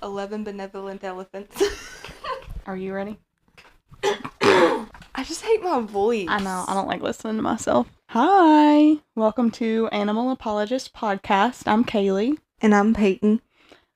11 benevolent elephants. Are you ready? I just hate my voice. I know. I don't like listening to myself. Hi. Welcome to Animal Apologists podcast. I'm Kayleigh. And I'm Peyton.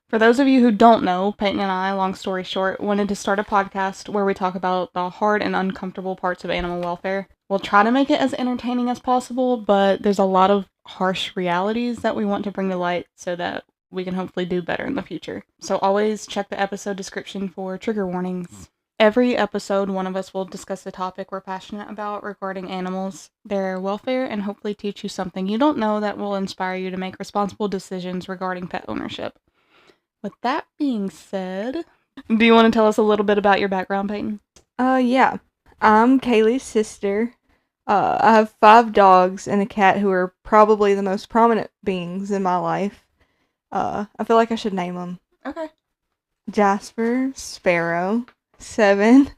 For those of you who don't know, Peyton and I, long story short, wanted to start a podcast where we talk about the hard and uncomfortable parts of animal welfare. We'll try to make it as entertaining as possible, but there's a lot of harsh realities that we want to bring to light so that we can hopefully do better in the future. So always check the episode description for trigger warnings. Every episode, one of us will discuss a topic we're passionate about regarding animals, their welfare, and hopefully teach you something you don't know that will inspire you to make responsible decisions regarding pet ownership. With that being said, do you want to tell us a little bit about your background, Peyton? Yeah. I'm Kayleigh's sister. I have 5 dogs and a cat who are probably the most prominent beings in my life. I feel like I should name them. Okay. Jasper, Sparrow, Seven,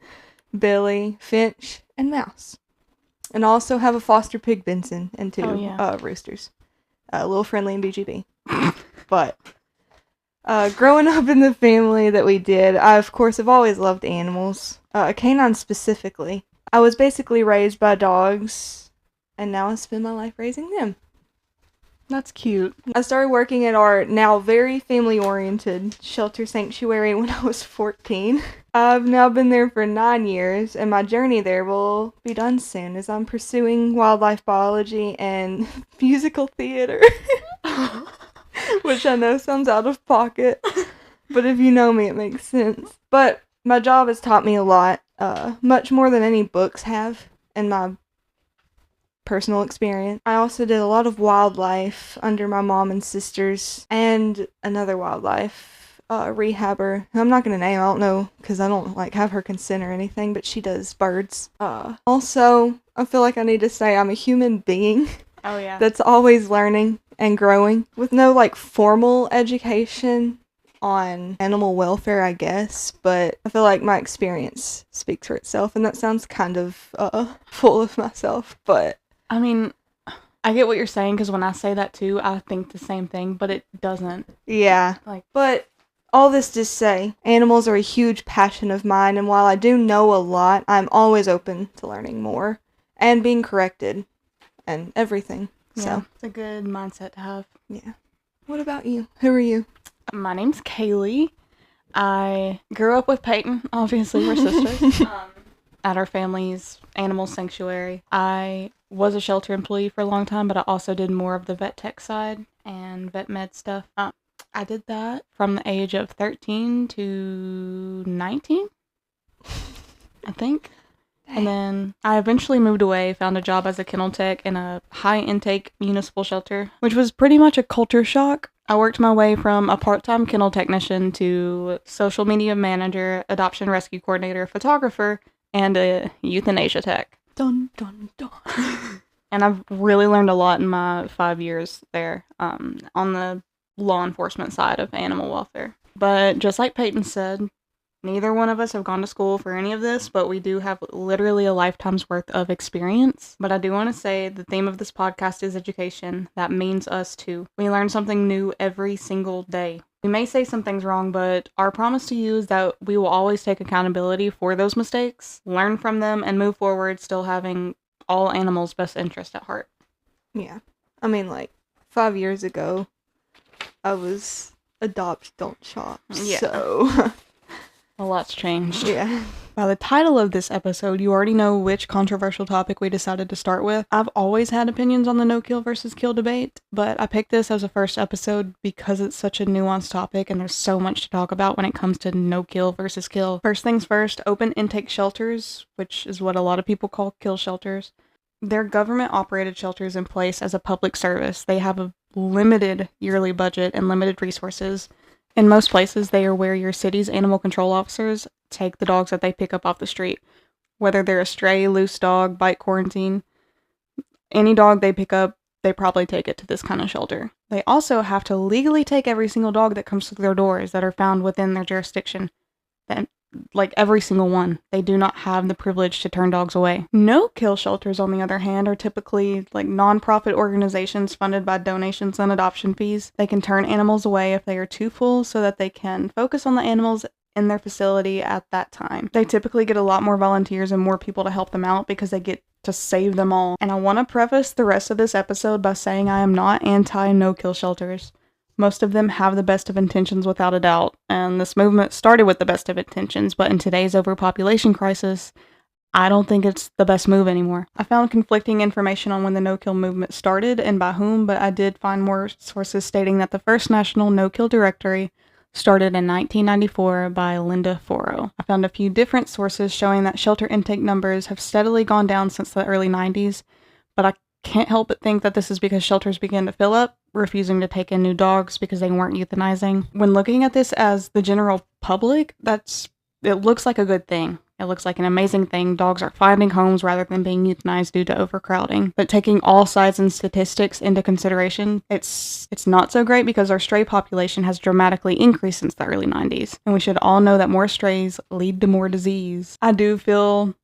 Billy, Finch, and Mouse. And I also have a foster pig, Benson, and 2 roosters. A little friendly and BGB. But growing up in the family that we did, I of course have always loved animals. Canines specifically. I was basically raised by dogs, and now I spend my life raising them. That's cute. I started working at our now very family-oriented shelter sanctuary when I was 14. I've now been there for 9 years, and my journey there will be done soon as I'm pursuing wildlife biology and musical theater. Which I know sounds out of pocket, but if you know me, it makes sense. But my job has taught me a lot, much more than any books have in my personal experience. I also did a lot of wildlife under my mom and sisters, and another wildlife rehabber, who I'm not going to name, I don't know, because I don't have her consent or anything, but she does birds. Also, I feel like I need to say I'm a human being. Oh, yeah. That's always learning and growing, with no formal education on animal welfare, I guess, but I feel like my experience speaks for itself, and that sounds kind of full of myself, but I mean, I get what you're saying, because when I say that too, I think the same thing, but it doesn't. Yeah. But all this to say, animals are a huge passion of mine, and while I do know a lot, I'm always open to learning more and being corrected and everything. Yeah, So it's a good mindset to have. Yeah. What about you? Who are you? My name's Kayleigh. I grew up with Peyton. Obviously, we're sisters. At our family's animal sanctuary. I was a shelter employee for a long time, but I also did more of the vet tech side and vet med stuff. I did that from the age of 13 to 19, I think. And then I eventually moved away, found a job as a kennel tech in a high-intake municipal shelter, which was pretty much a culture shock. I worked my way from a part-time kennel technician to social media manager, adoption rescue coordinator, photographer, and a euthanasia tech. Dun, dun, dun. And I've really learned a lot in my 5 years there on the law enforcement side of animal welfare. But just like Peyton said, neither one of us have gone to school for any of this, but we do have literally a lifetime's worth of experience. But I do want to say the theme of this podcast is education. That means us too. We learn something new every single day. We may say some things wrong, but our promise to you is that we will always take accountability for those mistakes, learn from them, and move forward still having all animals' best interest at heart. Yeah. I mean, 5 years ago, I was adopt, don't shop. Yeah. So A lot's changed. Yeah. By the title of this episode, you already know which controversial topic we decided to start with. I've always had opinions on the no-kill versus kill debate, but I picked this as a first episode because it's such a nuanced topic and there's so much to talk about when it comes to no-kill versus kill. First things first, open intake shelters, which is what a lot of people call kill shelters. They're government-operated shelters in place as a public service. They have a limited yearly budget and limited resources. In most places, they are where your city's animal control officers take the dogs that they pick up off the street. Whether they're a stray, loose dog, bite quarantine, any dog they pick up, they probably take it to this kind of shelter. They also have to legally take every single dog that comes through their doors that are found within their jurisdiction. And like every single one. They do not have the privilege to turn dogs away. No-kill shelters, on the other hand, are typically like non-profit organizations funded by donations and adoption fees. They can turn animals away if they are too full so that they can focus on the animals in their facility at that time. They typically get a lot more volunteers and more people to help them out because they get to save them all. And I want to preface the rest of this episode by saying I am not anti no-kill shelters. Most of them have the best of intentions without a doubt, and this movement started with the best of intentions, but in today's overpopulation crisis, I don't think it's the best move anymore. I found conflicting information on when the no-kill movement started and by whom, but I did find more sources stating that the first national no-kill directory started in 1994 by Linda Foro. I found a few different sources showing that shelter intake numbers have steadily gone down since the early 90s, but I can't help but think that this is because shelters began to fill up, refusing to take in new dogs because they weren't euthanizing. When looking at this as the general public, it looks like a good thing. It looks like an amazing thing. Dogs are finding homes rather than being euthanized due to overcrowding. But taking all sides and statistics into consideration, it's not so great because our stray population has dramatically increased since the early 90s. And we should all know that more strays lead to more disease. I do feel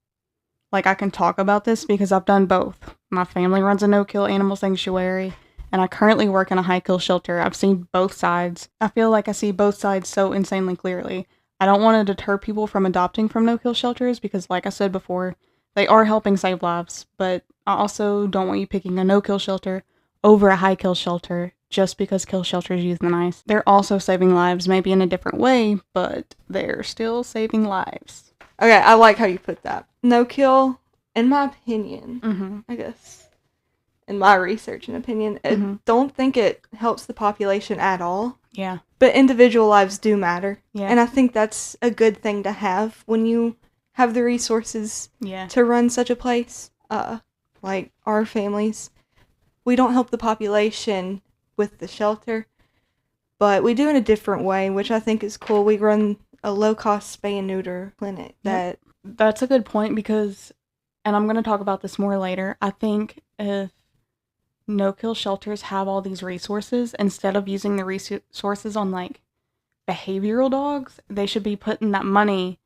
like I can talk about this because I've done both. My family runs a no-kill animal sanctuary, and I currently work in a high-kill shelter. I've seen both sides. I feel like I see both sides so insanely clearly. I don't want to deter people from adopting from no-kill shelters because, like I said before, they are helping save lives, but I also don't want you picking a no-kill shelter over a high-kill shelter just because kill shelters euthanize. They're also saving lives, maybe in a different way, but they're still saving lives. Okay, I like how you put that. No-kill, in my opinion, I guess, in my research and opinion, I don't think it helps the population at all. Yeah. But individual lives do matter. Yeah. And I think that's a good thing to have when you have the resources to run such a place. Like our families, we don't help the population with the shelter, but we do in a different way, which I think is cool. We run a low-cost spay and neuter clinic That's a good point because, and I'm going to talk about this more later, I think if no-kill shelters have all these resources, instead of using the resources on, like, behavioral dogs, they should be putting that money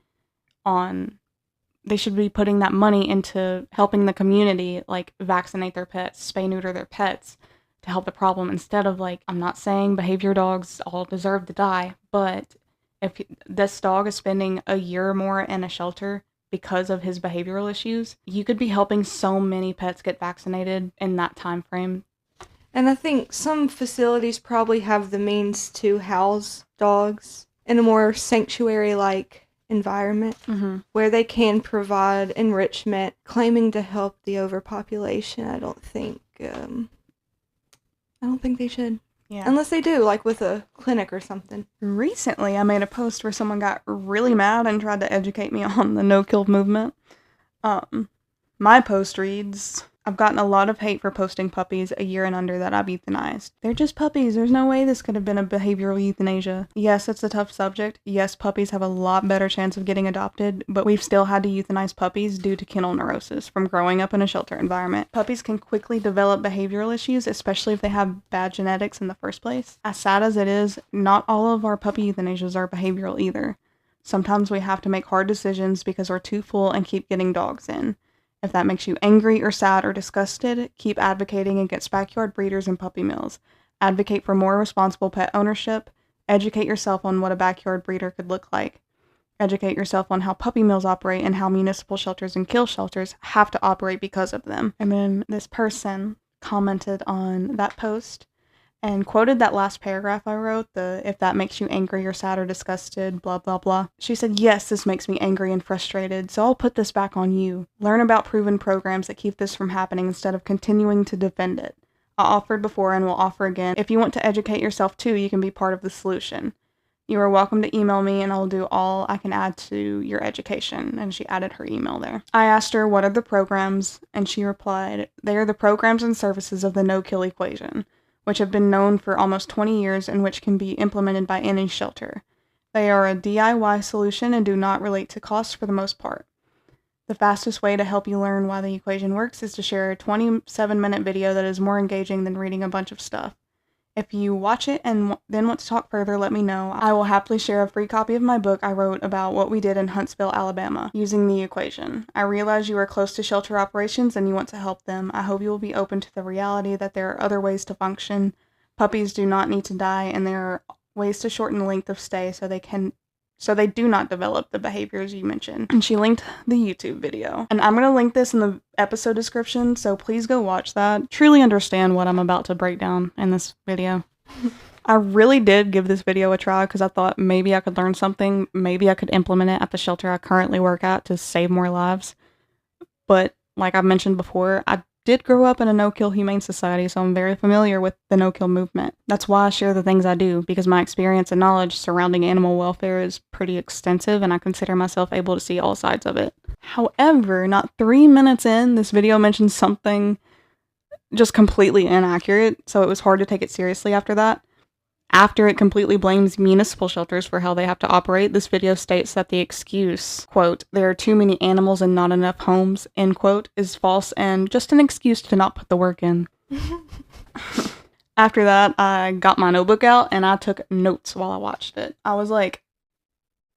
into helping the community, like, vaccinate their pets, spay-neuter their pets to help the problem, instead of, like, I'm not saying behavior dogs all deserve to die, but if this dog is spending a year or more in a shelter because of his behavioral issues, you could be helping so many pets get vaccinated in that time frame. And I think some facilities probably have the means to house dogs in a more sanctuary-like environment where they can provide enrichment, claiming to help the overpopulation. I don't think they should. Yeah. Unless they do, like with a clinic or something. Recently, I made a post where someone got really mad and tried to educate me on the no-kill movement. My post reads, I've gotten a lot of hate for posting puppies a year and under that I've euthanized. They're just puppies. There's no way this could have been a behavioral euthanasia. Yes, it's a tough subject. Yes, puppies have a lot better chance of getting adopted, but we've still had to euthanize puppies due to kennel neurosis from growing up in a shelter environment. Puppies can quickly develop behavioral issues, especially if they have bad genetics in the first place. As sad as it is, not all of our puppy euthanasias are behavioral either. Sometimes we have to make hard decisions because we're too full and keep getting dogs in. If that makes you angry or sad or disgusted, keep advocating against backyard breeders and puppy mills. Advocate for more responsible pet ownership. Educate yourself on what a backyard breeder could look like. Educate yourself on how puppy mills operate and how municipal shelters and kill shelters have to operate because of them. And then this person commented on that post and quoted that last paragraph I wrote, if that makes you angry or sad or disgusted, blah, blah, blah. She said, yes, this makes me angry and frustrated, so I'll put this back on you. Learn about proven programs that keep this from happening instead of continuing to defend it. I offered before and will offer again. If you want to educate yourself too, you can be part of the solution. You are welcome to email me and I'll do all I can add to your education. And she added her email there. I asked her, what are the programs? And she replied, they are the programs and services of the no-kill equation, which have been known for almost 20 years and which can be implemented by any shelter. They are a DIY solution and do not relate to costs for the most part. The fastest way to help you learn why the equation works is to share a 27-minute video that is more engaging than reading a bunch of stuff. If you watch it and then want to talk further, let me know. I will happily share a free copy of my book I wrote about what we did in Huntsville, Alabama, using the equation. I realize you are close to shelter operations and you want to help them. I hope you will be open to the reality that there are other ways to function. Puppies do not need to die, and there are ways to shorten the length of stay so they do not develop the behaviors you mentioned. And she linked the YouTube video. And I'm going to link this in the episode description, so please go watch that. Truly understand what I'm about to break down in this video. I really did give this video a try because I thought maybe I could learn something. Maybe I could implement it at the shelter I currently work at to save more lives. But like I've mentioned before, I did grow up in a no-kill humane society, so I'm very familiar with the no-kill movement. That's why I share the things I do, because my experience and knowledge surrounding animal welfare is pretty extensive, and I consider myself able to see all sides of it. However, not 3 minutes in, this video mentions something just completely inaccurate, so it was hard to take it seriously after that. After it completely blames municipal shelters for how they have to operate, this video states that the excuse, quote, "there are too many animals and not enough homes," end quote, is false and just an excuse to not put the work in. After that, I got my notebook out and I took notes while I watched it. I was like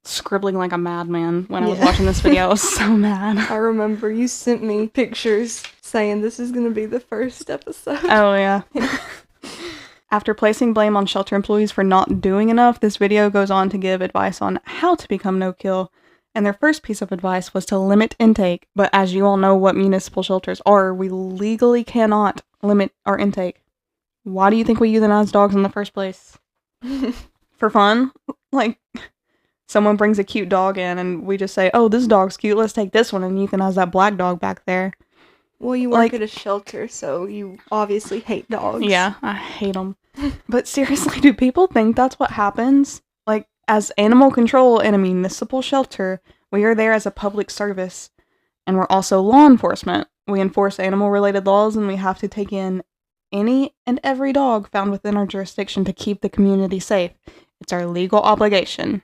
scribbling like a madman when I was watching this video. I was so mad. I remember you sent me pictures saying this is going to be the first episode. Oh, yeah. After placing blame on shelter employees for not doing enough, this video goes on to give advice on how to become no-kill, and their first piece of advice was to limit intake. But as you all know what municipal shelters are, we legally cannot limit our intake. Why do you think we euthanize dogs in the first place? For fun? Like, someone brings a cute dog in and we just say, oh, this dog's cute, let's take this one and euthanize that black dog back there. Well, you work at a shelter, so you obviously hate dogs. Yeah, I hate them. But seriously, do people think that's what happens? Like, as animal control in a municipal shelter, we are there as a public service, and we're also law enforcement. We enforce animal-related laws, and we have to take in any and every dog found within our jurisdiction to keep the community safe. It's our legal obligation.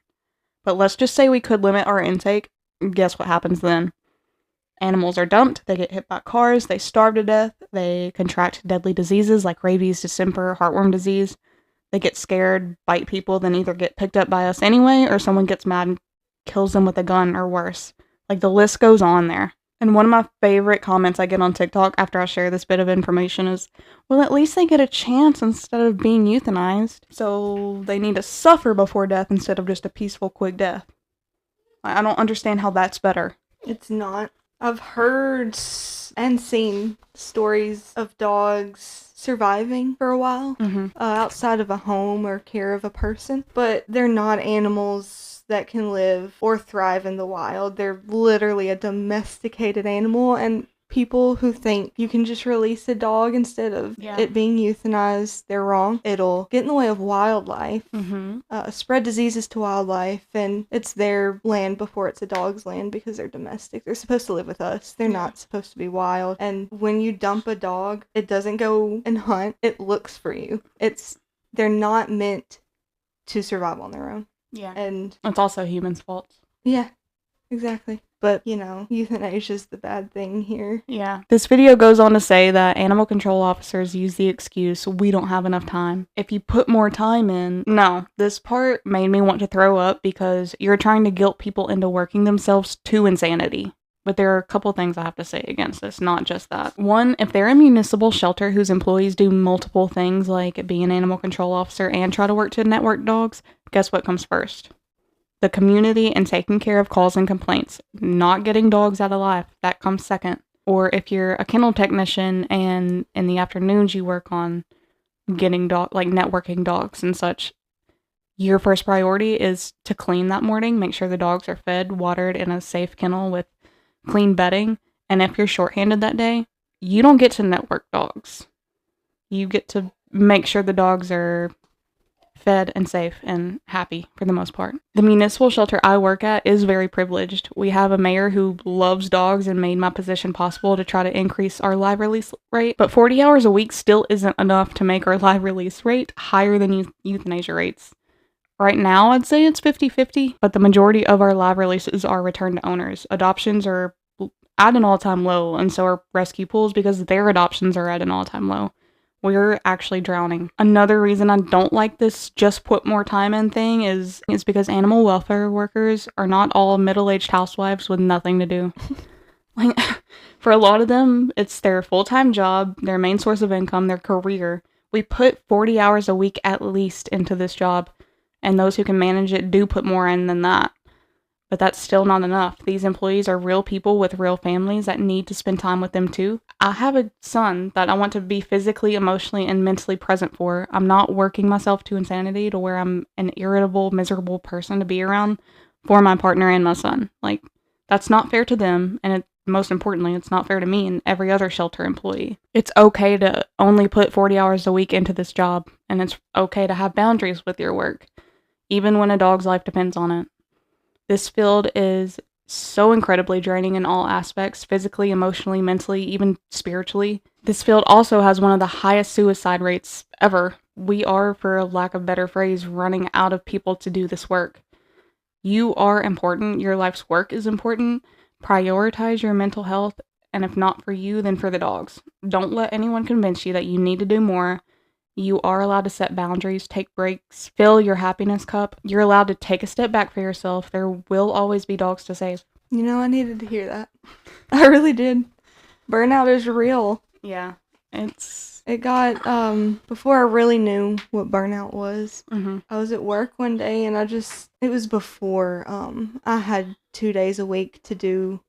But let's just say we could limit our intake. Guess what happens then? Animals are dumped, they get hit by cars, they starve to death, they contract deadly diseases like rabies, distemper, heartworm disease. They get scared, bite people, then either get picked up by us anyway, or someone gets mad and kills them with a gun, or worse. Like, the list goes on there. And one of my favorite comments I get on TikTok after I share this bit of information is, well, at least they get a chance instead of being euthanized. So they need to suffer before death instead of just a peaceful, quick death. I don't understand how that's better. It's not. I've heard and seen stories of dogs surviving for a while outside of a home or care of a person, but they're not animals that can live or thrive in the wild. They're literally a domesticated animal, and people who think you can just release a dog instead of it being euthanized, they're wrong. It'll get in the way of wildlife, spread diseases to wildlife, and it's their land before it's a dog's land because they're domestic. They're supposed to live with us. They're not supposed to be wild. And when you dump a dog, it doesn't go and hunt. It looks for you. They're not meant to survive on their own. Yeah. And it's also humans' faults. Yeah, exactly. But, euthanasia is the bad thing here. Yeah. This video goes on to say that animal control officers use the excuse, we don't have enough time. If you put more time in... No, this part made me want to throw up because you're trying to guilt people into working themselves to insanity. But there are a couple things I have to say against this, not just that. One, if they're a municipal shelter whose employees do multiple things like be an animal control officer and try to work to network dogs, guess what comes first? The community and taking care of calls and complaints. Not getting dogs out of life. That comes second. Or if you're a kennel technician and in the afternoons you work on getting networking dogs and such, your first priority is to clean that morning, make sure the dogs are fed, watered in a safe kennel with clean bedding. And if you're shorthanded that day, you don't get to network dogs. You get to make sure the dogs are fed and safe and happy for the most part. The municipal shelter I work at is very privileged. We have a mayor who loves dogs and made my position possible to try to increase our live release rate, but 40 hours a week still isn't enough to make our live release rate higher than euthanasia rates. Right now, I'd say it's 50-50, but the majority of our live releases are returned to owners. Adoptions are at an all-time low, and so are rescue pools because their adoptions are at an all-time low. We're actually drowning. Another reason I don't like this just put more time in thing is because animal welfare workers are not all middle-aged housewives with nothing to do. Like, for a lot of them, it's their full-time job, their main source of income, their career. We put 40 hours a week at least into this job, and those who can manage it do put more in than that. But that's still not enough. These employees are real people with real families that need to spend time with them too. I have a son that I want to be physically, emotionally, and mentally present for. I'm not working myself to insanity to where I'm an irritable, miserable person to be around for my partner and my son. Like, that's not fair to them, and most importantly, it's not fair to me and every other shelter employee. It's okay to only put 40 hours a week into this job, and it's okay to have boundaries with your work, even when a dog's life depends on it. This field is so incredibly draining in all aspects, physically, emotionally, mentally, even spiritually. This field also has one of the highest suicide rates ever. We are, for lack of a better phrase, running out of people to do this work. You are important. Your life's work is important. Prioritize your mental health, and if not for you, then for the dogs. Don't let anyone convince you that you need to do more. You are allowed to set boundaries, take breaks, fill your happiness cup. You're allowed to take a step back for yourself. There will always be dogs to save. You know, I needed to hear that. I really did. Burnout is real. Yeah, It got, before I really knew what burnout was, I was at work one day and it was before, I had 2 days a week to do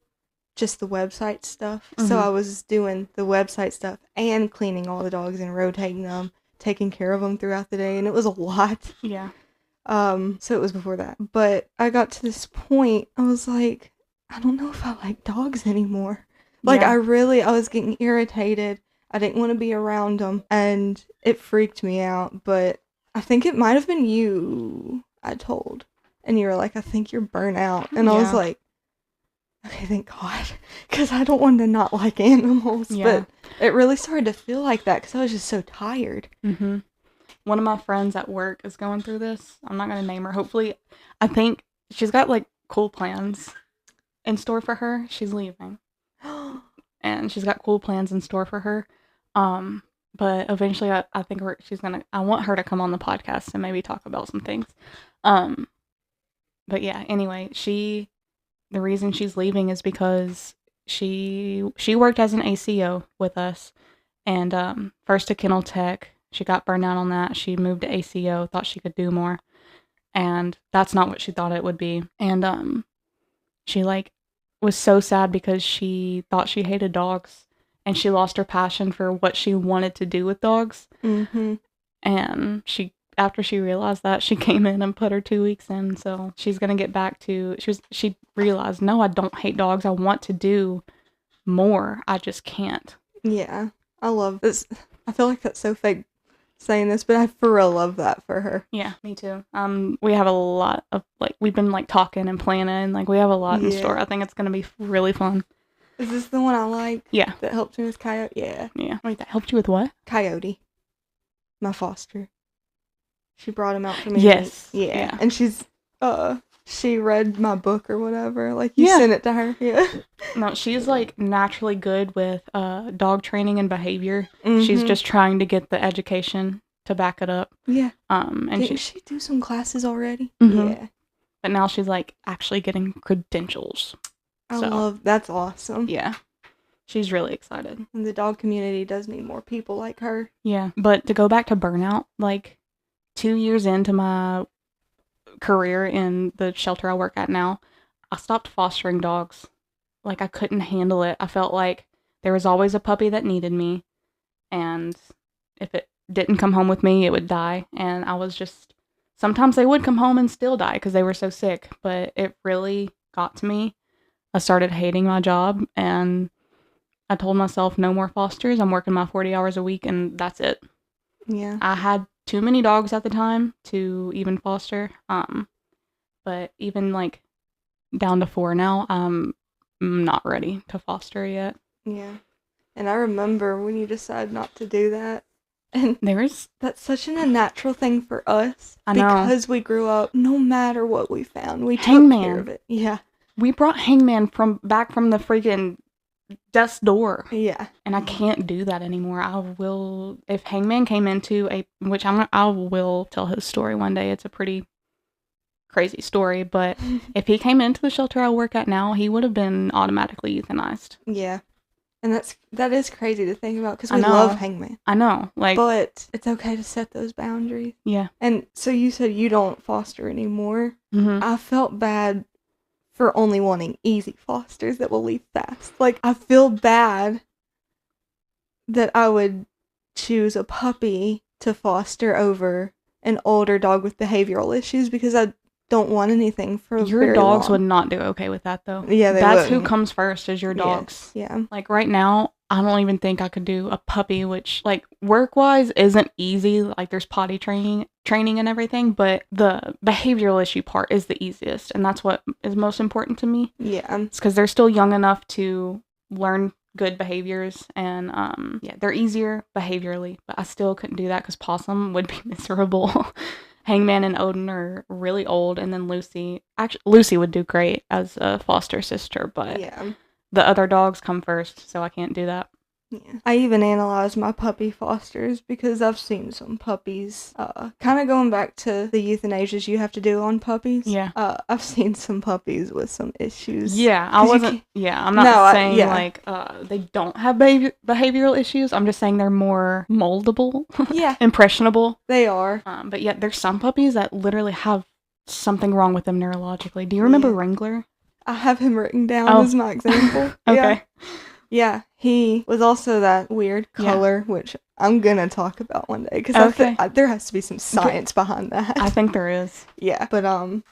just the website stuff. So I was doing the website stuff and cleaning all the dogs and rotating them, taking care of them throughout the day, and it was a lot. Yeah. So it was before that. But I got to this point, I was like, I don't know if I like dogs anymore. Like, Yeah. I was getting irritated. I didn't want to be around them, and it freaked me out. But I think it might have been you I told, and you were like, I think you're burnt out. And I was like, okay, thank God, because I don't want to not like animals. Yeah. But it really started to feel like that because I was just so tired. One of my friends at work is going through this. I'm not going to name her. Hopefully, I think she's got, like, cool plans in store for her. She's leaving. And she's got cool plans in store for her. But eventually I think I want her to come on the podcast and maybe talk about some things. But yeah, anyway, the reason she's leaving is because she worked as an ACO with us, and first a kennel tech. She got burned out on that. She moved to ACO, thought she could do more, and that's not what she thought it would be. And she was so sad because she thought she hated dogs, and she lost her passion for what she wanted to do with dogs. And after she realized that, she came in and put her 2 weeks in, so she's gonna get back to, she realized, no, I don't hate dogs, I want to do more, I just can't. Yeah, I love this. I feel like that's so fake saying this, but I for real love that for her. Yeah, me too. We have a lot of, we've been, talking and planning, we have a lot in store. I think it's gonna be really fun. Is this the one I like? Yeah. That helped me with Coyote? Yeah. Yeah. Wait, that helped you with what? Coyote. My foster. She brought him out for me. Yes. Yeah. And she read my book or whatever. You sent it to her. Yeah. No, she's, naturally good with dog training and behavior. She's just trying to get the education to back it up. Yeah. And didn't she do some classes already? Yeah. But now she's, actually getting credentials. That's awesome. Yeah. She's really excited. And the dog community does need more people like her. Yeah. But to go back to burnout, 2 years into my career in the shelter I work at now, I stopped fostering dogs. I couldn't handle it. I felt like there was always a puppy that needed me, and if it didn't come home with me, it would die. And I was just, sometimes they would come home and still die because they were so sick, but it really got to me. I started hating my job, and I told myself, no more fosters. I'm working my 40 hours a week, and that's it. Yeah. I had too many dogs at the time to even foster. But even down to 4 now, I'm not ready to foster yet. Yeah. And I remember when you decided not to do that. And that's such an unnatural thing for us. I know. Because we grew up, no matter what we found, we took Hangman. care of it. Yeah. We brought Hangman back from the freaking death's door. Yeah. And I can't do that anymore. I will, if Hangman came into I will tell his story one day. It's a pretty crazy story, but if he came into the shelter I work at now, he would have been automatically euthanized. Yeah. And that is crazy to think about, because I we know. love Hangman. I know. But it's okay to set those boundaries. Yeah. And so you said you don't foster anymore. Mm-hmm. I felt bad for only wanting easy fosters that will leave fast. Like, I feel bad that I would choose a puppy to foster over an older dog with behavioral issues, because I don't want anything for your dogs would not do okay with that, though. Yeah, that's who comes first, is your dogs. Yes, yeah. Like, right now, I don't even think I could do a puppy, which, like, work-wise isn't easy. Like, there's potty training and everything, but the behavioral issue part is the easiest, and that's what is most important to me. Yeah. It's because they're still young enough to learn good behaviors, and they're easier behaviorally, but I still couldn't do that because Possum would be miserable. Hangman and Odin are really old, and then Lucy would do great as a foster sister, but yeah. The other dogs come first, so I can't do that. Yeah. I even analyzed my puppy fosters, because I've seen some puppies, kind of going back to the euthanasias you have to do on puppies. Yeah. I've seen some puppies with some issues. Yeah, I'm not saying they don't have behavioral issues. I'm just saying they're more moldable. Yeah. Impressionable. They are. But yet there's some puppies that literally have something wrong with them neurologically. Do you remember Wrangler? I have him written down as my example. Okay. Yeah, he was also that weird color, which I'm gonna talk about one day, because there has to be some science behind that. I think there is. Yeah, but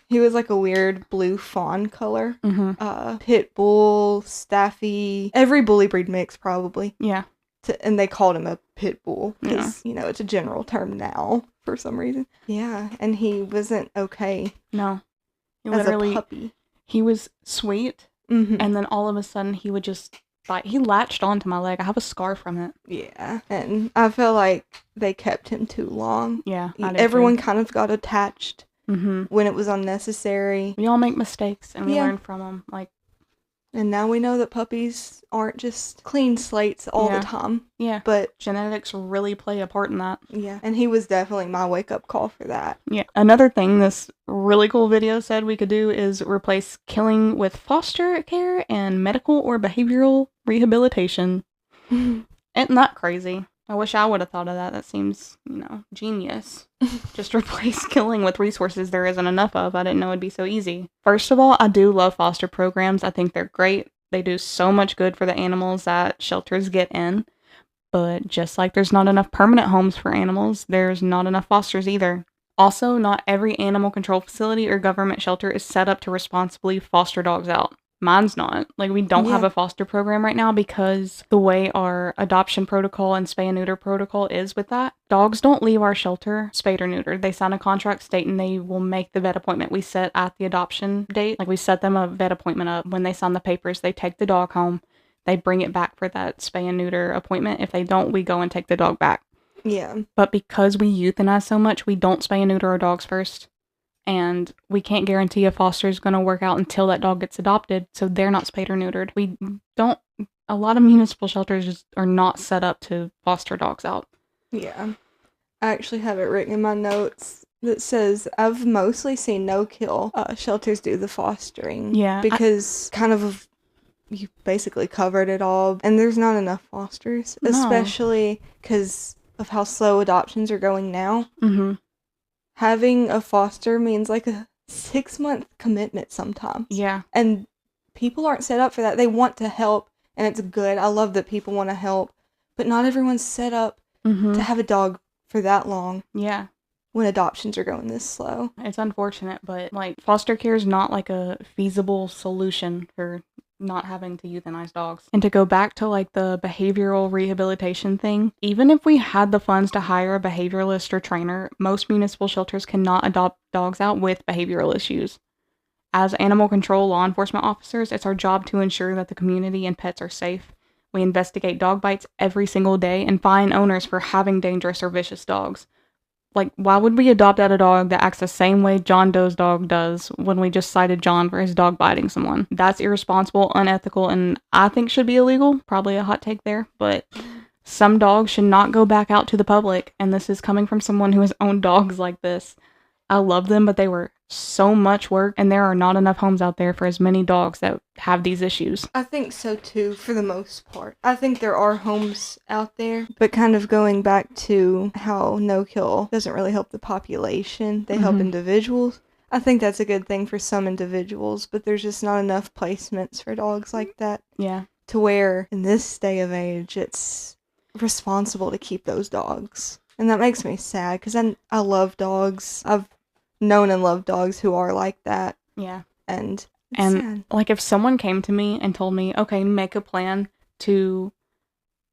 he was like a weird blue fawn color. Mm-hmm. Pit bull, staffy, every bully breed mix probably. Yeah. And they called him a pit bull, because it's a general term now for some reason. Yeah, and he wasn't okay. No, as a puppy. He was sweet, and then all of a sudden he would just bite. He latched onto my leg. I have a scar from it. Yeah, and I feel like they kept him too long. Yeah, everyone kind of got attached when it was unnecessary. We all make mistakes, and we learn from them. And now we know that puppies aren't just clean slates all the time. Yeah. But genetics really play a part in that. Yeah. And he was definitely my wake-up call for that. Yeah. Another thing this really cool video said we could do is replace killing with foster care and medical or behavioral rehabilitation. Isn't that crazy? I wish I would have thought of that. That seems, genius. Just replace killing with resources there isn't enough of. I didn't know it'd be so easy. First of all, I do love foster programs. I think they're great. They do so much good for the animals that shelters get in. But just like there's not enough permanent homes for animals, there's not enough fosters either. Also, not every animal control facility or government shelter is set up to responsibly foster dogs out. Mine's not. We don't have a foster program right now because the way our adoption protocol and spay and neuter protocol is with that. Dogs don't leave our shelter spayed or neutered. They sign a contract stating they will make the vet appointment we set at the adoption date. We set them a vet appointment up. When they sign the papers, they take the dog home. They bring it back for that spay and neuter appointment. If they don't, we go and take the dog back. Yeah. But because we euthanize so much, we don't spay and neuter our dogs first. And we can't guarantee a foster is going to work out until that dog gets adopted, so they're not spayed or neutered. A lot of municipal shelters just are not set up to foster dogs out. Yeah. I actually have it written in my notes that says I've mostly seen no-kill shelters do the fostering. Yeah. Because you basically covered it all, and there's not enough fosters, especially because of how slow adoptions are going now. Mm-hmm. Having a foster means a 6-month commitment sometimes. Yeah. And people aren't set up for that. They want to help, and it's good. I love that people want to help, but not everyone's set up to have a dog for that long. Yeah. When adoptions are going this slow. It's unfortunate, but foster care is not a feasible solution for not having to euthanize dogs. And to go back to the behavioral rehabilitation thing, even if we had the funds to hire a behavioralist or trainer, most municipal shelters cannot adopt dogs out with behavioral issues. As animal control law enforcement officers, it's our job to ensure that the community and pets are safe. We investigate dog bites every single day and fine owners for having dangerous or vicious dogs. Like, why would we adopt out a dog that acts the same way John Doe's dog does when we just cited John for his dog biting someone? That's irresponsible, unethical, and I think should be illegal. Probably a hot take there, but some dogs should not go back out to the public, and this is coming from someone who has owned dogs like this. I love them, but they were so much work, and there are not enough homes out there for as many dogs that have these issues. I think so too, for the most part. I think there are homes out there, but kind of going back to how no-kill doesn't really help the population, they help individuals. I think that's a good thing for some individuals, but there's just not enough placements for dogs like that. Yeah. To where, in this day of age, it's responsible to keep those dogs. And that makes me sad, because I love dogs. I've known and loved dogs who are like that. Yeah. And sad. Like, if someone came to me and told me, okay, make a plan to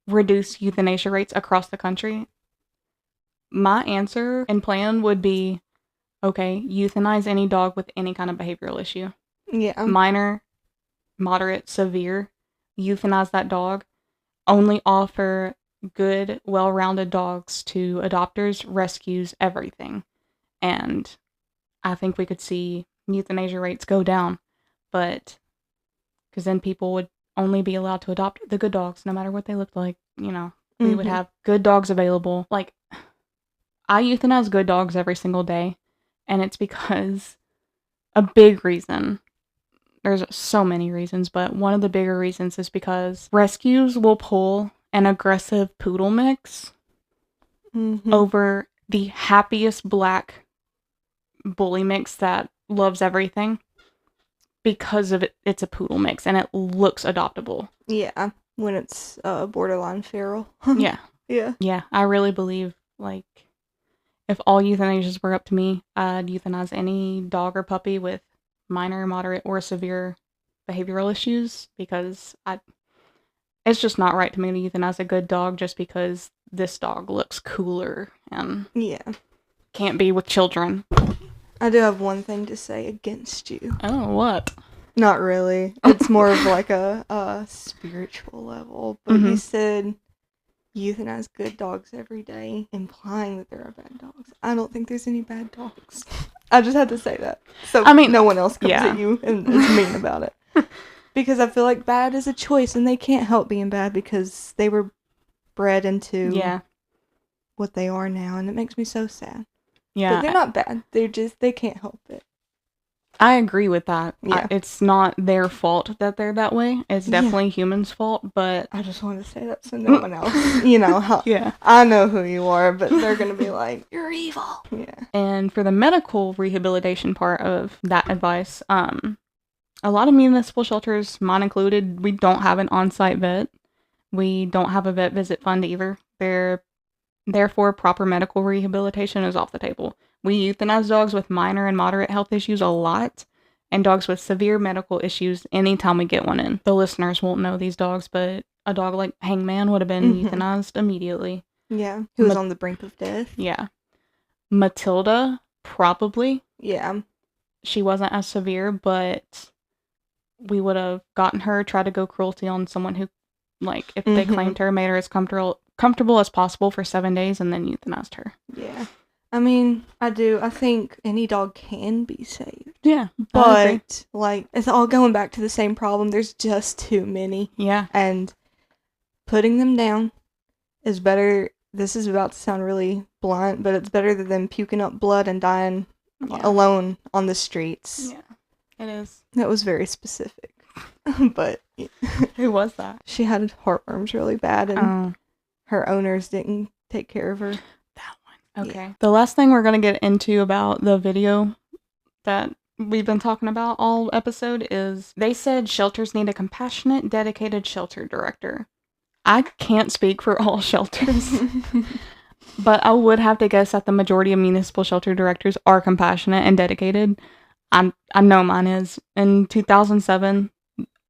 reduce euthanasia rates across the country, my answer and plan would be, okay, euthanize any dog with any kind of behavioral issue. Yeah. Minor, moderate, severe, euthanize that dog. Only offer good, well-rounded dogs to adopters, rescues, everything. And I think we could see euthanasia rates go down, but because then people would only be allowed to adopt the good dogs, no matter what they looked like. You know, we would have good dogs available. Like, I euthanize good dogs every single day, and it's because a big reason. There's so many reasons, but one of the bigger reasons is because rescues will pull an aggressive poodle mix over the happiest black bully mix that loves everything because of it's a poodle mix and it looks adoptable. Yeah, when it's borderline feral. Yeah. Yeah, I really believe, like, if all euthanasias were up to me, I'd euthanize any dog or puppy with minor, moderate, or severe behavioral issues, because it's just not right to me to euthanize a good dog just because this dog looks cooler and can't be with children. I do have one thing to say against you. Oh, what? Not really. It's more of like a spiritual level. But you said euthanize good dogs every day, implying that there are bad dogs. I don't think there's any bad dogs. I just had to say that. So I mean, no one else comes at you and is mean about it. Because I feel like bad is a choice, and they can't help being bad because they were bred into what they are now, and it makes me so sad. Yeah. But they're not bad. They can't help it. I agree with that. Yeah. It's not their fault that they're that way. It's definitely humans' fault, but I just wanted to say that so no one else, I know who you are, but they're going to be like, you're evil. Yeah. And for the medical rehabilitation part of that advice, a lot of municipal shelters, mine included, we don't have an on-site vet. We don't have a vet visit fund either. Therefore, proper medical rehabilitation is off the table. We euthanize dogs with minor and moderate health issues a lot, and dogs with severe medical issues anytime we get one in. The listeners won't know these dogs, but a dog like Hangman would have been euthanized immediately. Yeah, who was on the brink of death. Yeah. Matilda, probably. Yeah. She wasn't as severe, but we would have gotten her, tried to go cruelty on someone who, like, if they claimed her, made her as comfortable as possible for 7 days, and then euthanized her. Yeah. I mean, I think any dog can be saved. Yeah. But, like, it's all going back to the same problem. There's just too many. Yeah. And putting them down is better. This is about to sound really blunt, but it's better than them puking up blood and dying alone on the streets. Yeah, it is. That was very specific. But who was that? She had heartworms really bad, and her owners didn't take care of her. That one. Okay. Yeah. The last thing we're going to get into about the video that we've been talking about all episode is they said shelters need a compassionate, dedicated shelter director. I can't speak for all shelters, but I would have to guess that the majority of municipal shelter directors are compassionate and dedicated. I know mine is. In 2007,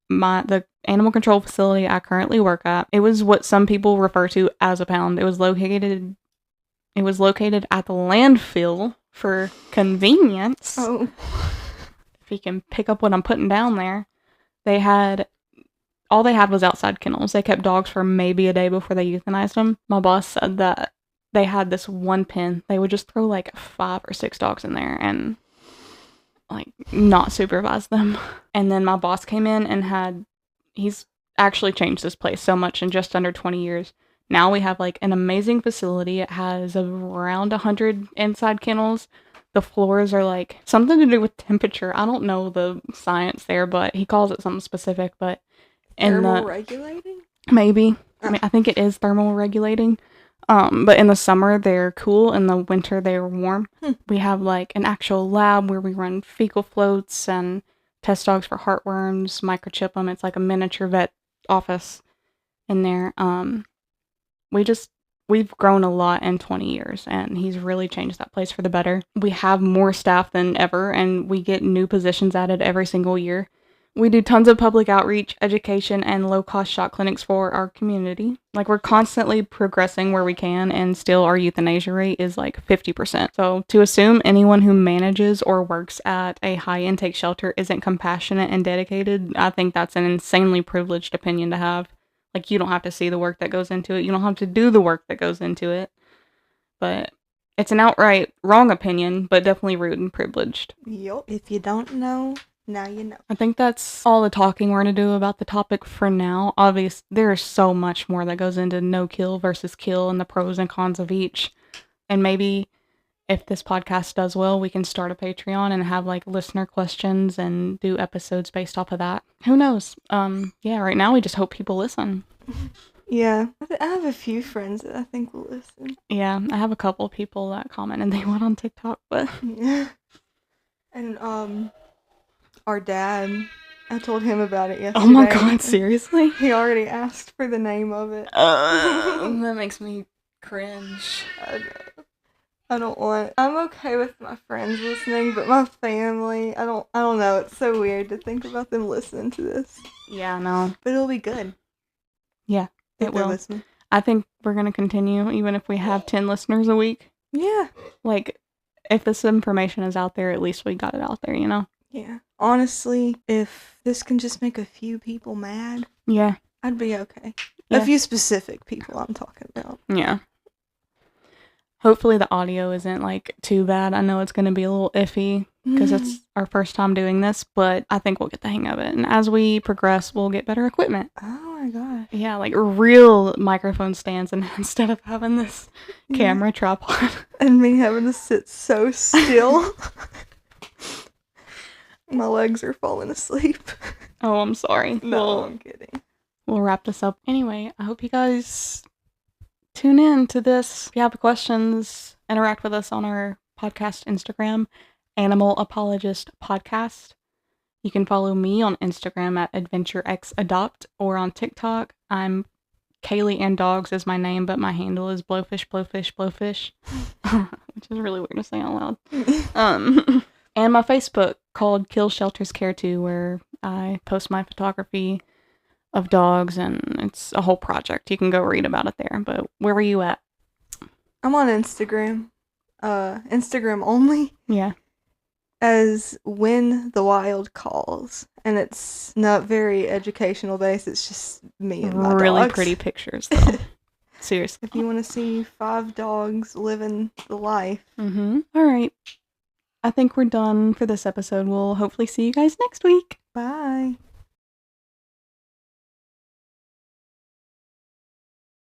the animal control facility I currently work at, it was what some people refer to as a pound. It was located at the landfill for convenience. Oh. If you can pick up what I'm putting down there. All they had was outside kennels. They kept dogs for maybe a day before they euthanized them. My boss said that they had this one pen. They would just throw like 5 or 6 dogs in there and like not supervise them. And then my boss came in and he's actually changed this place so much in just under 20 years. Now we have like an amazing facility. It has around 100 inside kennels. The floors are like something to do with temperature. I don't know the science there, but he calls it something specific. But Thermal regulating? Maybe. I think it is thermal regulating. But in the summer they're cool, in the winter they're warm. We have like an actual lab where we run fecal floats and test dogs for heartworms, microchip them. It's like a miniature vet office in there. We've grown a lot in 20 years, and he's really changed that place for the better. We have more staff than ever, and we get new positions added every single year. We do tons of public outreach, education, and low-cost shot clinics for our community. Like, we're constantly progressing where we can, and still our euthanasia rate is like 50%. So to assume anyone who manages or works at a high-intake shelter isn't compassionate and dedicated, I think that's an insanely privileged opinion to have. Like, you don't have to see the work that goes into it. You don't have to do the work that goes into it. But it's an outright wrong opinion, but definitely rude and privileged. Yup. If you don't know, now you know. I think that's all the talking we're going to do about the topic for now. Obviously, there's so much more that goes into no-kill versus kill and the pros and cons of each. And maybe if this podcast does well, we can start a Patreon and have like listener questions and do episodes based off of that. Who knows? Yeah, right now we just hope people listen. Yeah, I have a few friends that I think will listen. Yeah, I have a couple people that comment and they went on TikTok, but yeah. And our dad, I told him about it yesterday. Oh my god, seriously? He already asked for the name of it. That makes me cringe. I'm okay with my friends listening, but my family, I don't know. It's so weird to think about them listening to this. Yeah, no. But it'll be good. Yeah, it will. Listening. I think we're going to continue, even if we have 10 listeners a week. Yeah. Like, if this information is out there, at least we got it out there, you know? Yeah. Honestly, if this can just make a few people mad, yeah, I'd be okay. Yeah. A few specific people I'm talking about. Yeah. Hopefully the audio isn't, like, too bad. I know it's going to be a little iffy because it's our first time doing this, but I think we'll get the hang of it. And as we progress, we'll get better equipment. Oh my gosh. Yeah, like real microphone stands, and instead of having this camera tripod. And me having to sit so still. My legs are falling asleep. Oh, I'm sorry. No, I'm kidding. We'll wrap this up. Anyway, I hope you guys tune in to this. If you have questions, interact with us on our podcast Instagram, Animal Apologist Podcast. You can follow me on Instagram at AdventureXAdopt, or on TikTok. I'm Kayleigh and Dogs is my name, but my handle is Blowfish, which is really weird to say out loud. And my Facebook called Kill Shelters Care To, where I post my photography of dogs, and it's a whole project. You can go read about it there. But where were you at? I'm on Instagram. Instagram only. Yeah. As When the Wild Calls. And it's not very educational based. It's just me and my really dogs. Pretty pictures, though. Seriously. If you want to see 5 dogs living the life. All right. I think we're done for this episode. We'll hopefully see you guys next week. Bye.